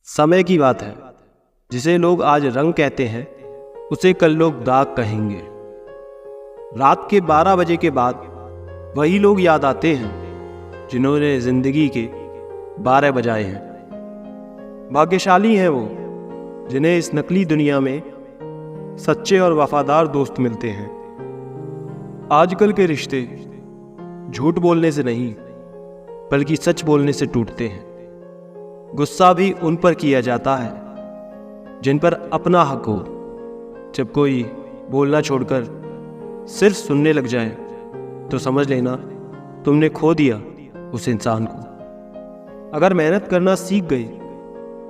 समय की बात है। जिसे लोग आज रंग कहते हैं उसे कल लोग दाग कहेंगे। रात के 12 बजे के बाद वही लोग याद आते हैं जिन्होंने जिंदगी के 12 बजाए हैं। भाग्यशाली हैं वो जिन्हें इस नकली दुनिया में सच्चे और वफादार दोस्त मिलते हैं। आजकल के रिश्ते झूठ बोलने से नहीं बल्कि सच बोलने से टूटते हैं। गुस्सा भी उन पर किया जाता है जिन पर अपना हक हो। जब कोई बोलना छोड़कर सिर्फ सुनने लग जाए तो समझ लेना तुमने खो दिया उस इंसान को। अगर मेहनत करना सीख गए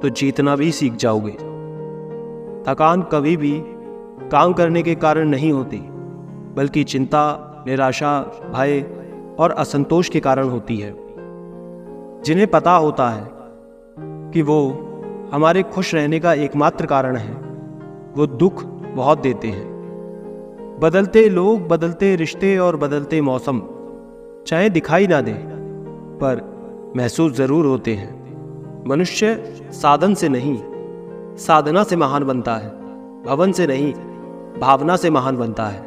तो जीतना भी सीख जाओगे। थकान कभी भी काम करने के कारण नहीं होती बल्कि चिंता, निराशा, भय और असंतोष के कारण होती है। जिन्हें पता होता है कि वो हमारे खुश रहने का एकमात्र कारण है, वो दुख बहुत देते हैं। बदलते लोग, बदलते रिश्ते और बदलते मौसम चाहे दिखाई ना दे पर महसूस जरूर होते हैं। मनुष्य साधन से नहीं साधना से महान बनता है। भवन से नहीं भावना से महान बनता है।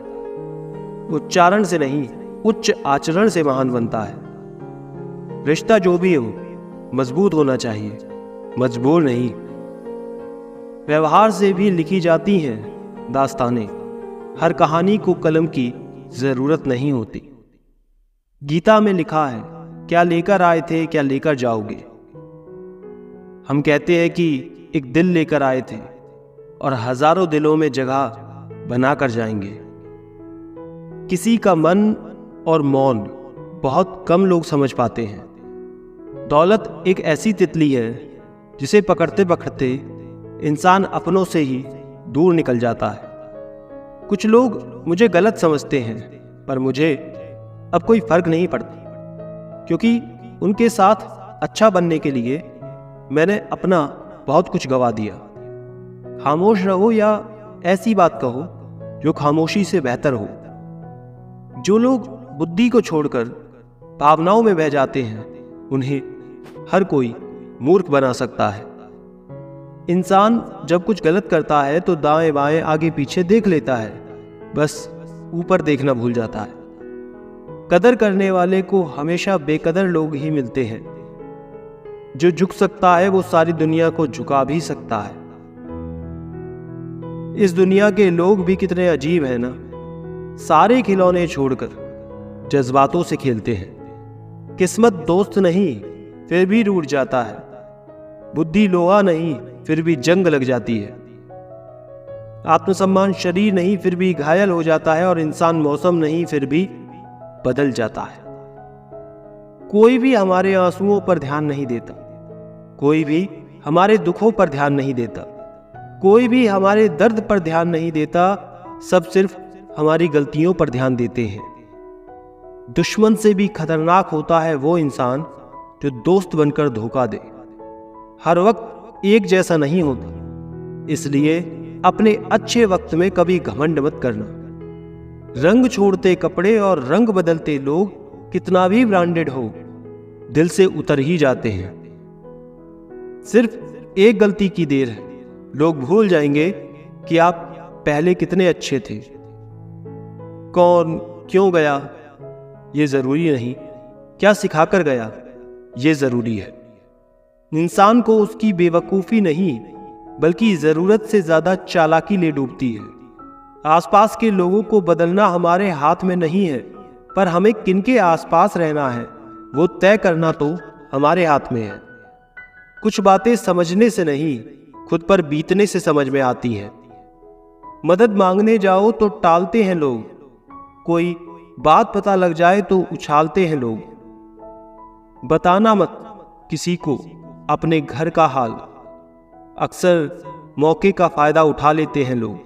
उच्चारण से नहीं उच्च आचरण से महान बनता है। रिश्ता जो भी हो मजबूत होना चाहिए, मजबूर नहीं। व्यवहार से भी लिखी जाती हैं दास्तानें। हर कहानी को कलम की जरूरत नहीं होती। गीता में लिखा है, क्या लेकर आए थे क्या लेकर जाओगे। हम कहते हैं कि एक दिल लेकर आए थे और हजारों दिलों में जगह बनाकर जाएंगे। किसी का मन और मौन बहुत कम लोग समझ पाते हैं। दौलत एक ऐसी तितली है जिसे पकड़ते पकड़ते इंसान अपनों से ही दूर निकल जाता है। कुछ लोग मुझे गलत समझते हैं पर मुझे अब कोई फर्क नहीं पड़ता, क्योंकि उनके साथ अच्छा बनने के लिए मैंने अपना बहुत कुछ गवा दिया। खामोश रहो या ऐसी बात कहो जो खामोशी से बेहतर हो। जो लोग बुद्धि को छोड़कर भावनाओं में बह जाते हैं उन्हें हर कोई मूर्ख बना सकता है। इंसान जब कुछ गलत करता है तो दाएं बाएं आगे पीछे देख लेता है, बस ऊपर देखना भूल जाता है। कदर करने वाले को हमेशा बेकदर लोग ही मिलते हैं। जो झुक सकता है वो सारी दुनिया को झुका भी सकता है। इस दुनिया के लोग भी कितने अजीब हैं ना। सारे खिलौने छोड़कर जज्बातों से खेलते हैं। किस्मत दोस्त नहीं फिर भी रूठ जाता है। बुद्धि लोहा नहीं फिर भी जंग लग जाती है। आत्मसम्मान शरीर नहीं फिर भी घायल हो जाता है और इंसान मौसम नहीं फिर भी बदल जाता है। कोई भी हमारे आंसुओं पर ध्यान नहीं देता, कोई भी हमारे दुखों पर ध्यान नहीं देता, कोई भी हमारे दर्द पर ध्यान नहीं देता। सब सिर्फ हमारी गलतियों पर ध्यान देते हैं। दुश्मन से भी खतरनाक होता है वो इंसान जो दोस्त बनकर धोखा दे। हर वक्त एक जैसा नहीं होता, इसलिए अपने अच्छे वक्त में कभी घमंड मत करना। रंग छोड़ते कपड़े और रंग बदलते लोग कितना भी ब्रांडेड हो दिल से उतर ही जाते हैं। सिर्फ एक गलती की देर है, लोग भूल जाएंगे कि आप पहले कितने अच्छे थे। कौन क्यों गया ये जरूरी नहीं, क्या सिखाकर गया ये जरूरी है। इंसान को उसकी बेवकूफ़ी नहीं बल्कि ज़रूरत से ज़्यादा चालाकी ले डूबती है। आसपास के लोगों को बदलना हमारे हाथ में नहीं है, पर हमें किनके आसपास रहना है वो तय करना तो हमारे हाथ में है। कुछ बातें समझने से नहीं खुद पर बीतने से समझ में आती हैं। मदद मांगने जाओ तो टालते हैं लोग, कोई बात पता लग जाए तो उछालते हैं लोग। बताना मत किसी को अपने घर का हाल, अक्सर मौके का फायदा उठा लेते हैं लोग।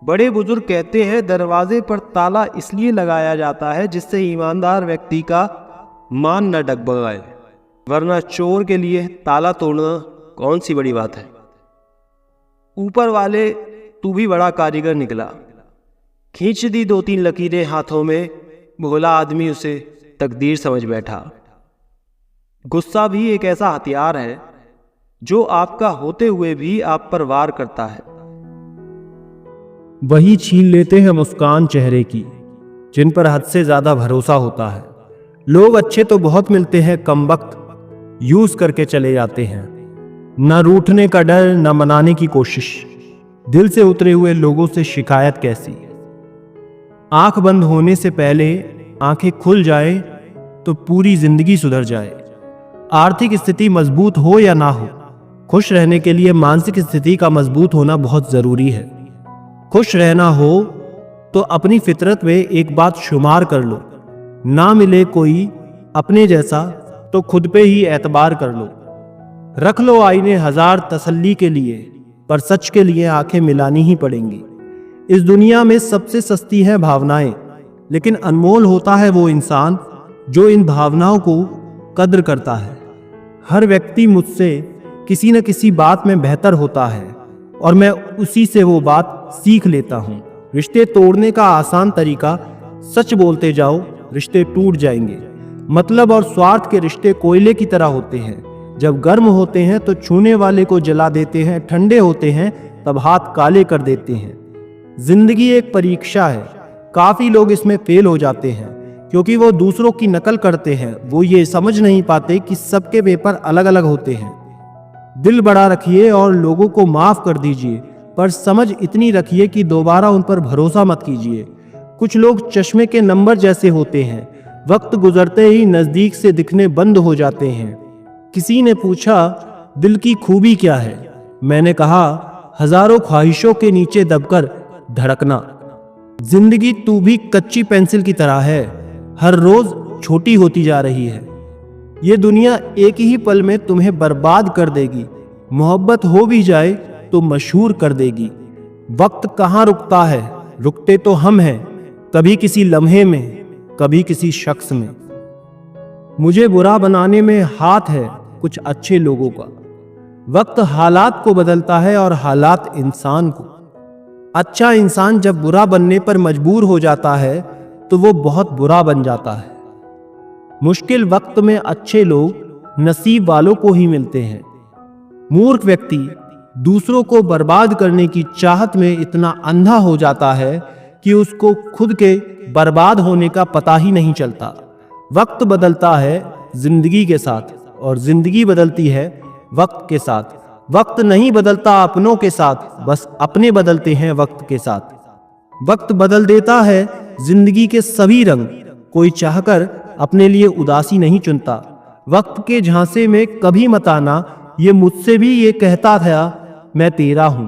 बड़े बुजुर्ग कहते हैं दरवाजे पर ताला इसलिए लगाया जाता है जिससे ईमानदार व्यक्ति का मान न डगमगाए, वरना चोर के लिए ताला तोड़ना कौन सी बड़ी बात है। ऊपर वाले तू भी बड़ा कारीगर निकला। खींच दी 2-3 लकीरें हाथों में, भोला आदमी उसे तकदीर समझ बैठा। गुस्सा भी एक ऐसा हथियार है जो आपका होते हुए भी आप पर वार करता है। वही छीन लेते हैं मुस्कान चेहरे की, जिन पर हद से ज्यादा भरोसा होता है। लोग अच्छे तो बहुत मिलते हैं, कमबख्त यूज करके चले जाते हैं। न रूठने का डर, न मनाने की कोशिश। दिल से उतरे हुए लोगों से शिकायत कैसी। आंख बंद होने से पहले आंखें खुल जाए तो पूरी जिंदगी सुधर जाए। आर्थिक स्थिति मजबूत हो या ना हो, खुश रहने के लिए मानसिक स्थिति का मजबूत होना बहुत जरूरी है। खुश रहना हो तो अपनी फितरत में एक बात शुमार कर लो, ना मिले कोई अपने जैसा तो खुद पे ही एतबार कर लो। रख लो आईने हजार तसल्ली के लिए, पर सच के लिए आंखें मिलानी ही पड़ेंगी। इस दुनिया में सबसे सस्ती है भावनाएं, लेकिन अनमोल होता है वो इंसान जो इन भावनाओं को कद्र करता है। हर व्यक्ति मुझसे किसी न किसी बात में बेहतर होता है और मैं उसी से वो बात सीख लेता हूँ। रिश्ते तोड़ने का आसान तरीका, सच बोलते जाओ, रिश्ते टूट जाएंगे। मतलब और स्वार्थ के रिश्ते कोयले की तरह होते हैं, जब गर्म होते हैं तो छूने वाले को जला देते हैं, ठंडे होते हैं तब हाथ काले कर देते हैं। जिंदगी एक परीक्षा है, काफी लोग इसमें फेल हो जाते हैं क्योंकि वो दूसरों की नकल करते हैं। वो ये समझ नहीं पाते कि सबके पेपर अलग अलग होते हैं। दिल बड़ा रखिए और लोगों को माफ कर दीजिए, पर समझ इतनी रखिए कि दोबारा उन पर भरोसा मत कीजिए। कुछ लोग चश्मे के नंबर जैसे होते हैं, वक्त गुजरते ही नजदीक से दिखने बंद हो जाते हैं। किसी ने पूछा, दिल की खूबी क्या है? मैंने कहा, हजारों ख्वाहिशों के नीचे दबकर धड़कना। जिंदगी तू भी कच्ची पेंसिल की तरह है, हर रोज छोटी होती जा रही है। ये दुनिया एक ही पल में तुम्हें बर्बाद कर देगी। मोहब्बत हो भी जाए तो मशहूर कर देगी। वक्त कहाँ रुकता है, रुकते तो हम हैं, कभी किसी लम्हे में, कभी किसी शख्स में। मुझे बुरा बनाने में हाथ है कुछ अच्छे लोगों का। वक्त हालात को बदलता है और हालात इंसान को। अच्छा इंसान जब बुरा बनने पर मजबूर हो जाता है तो वो बहुत बुरा बन जाता है। मुश्किल वक्त में अच्छे लोग नसीब वालों को ही मिलते हैं। मूर्ख व्यक्ति दूसरों को बर्बाद करने की चाहत में इतना अंधा हो जाता है कि उसको खुद के बर्बाद होने का पता ही नहीं चलता। वक्त बदलता है जिंदगी के साथ और जिंदगी बदलती है वक्त के साथ। वक्त नहीं बदलता अपनों के साथ, बस अपने बदलते हैं वक्त के साथ। वक्त बदल देता है जिंदगी के सभी रंग, कोई चाहकर अपने लिए उदासी नहीं चुनता। वक्त के झांसे में कभी मत आना, ये मुझसे भी ये कहता था मैं तेरा हूं।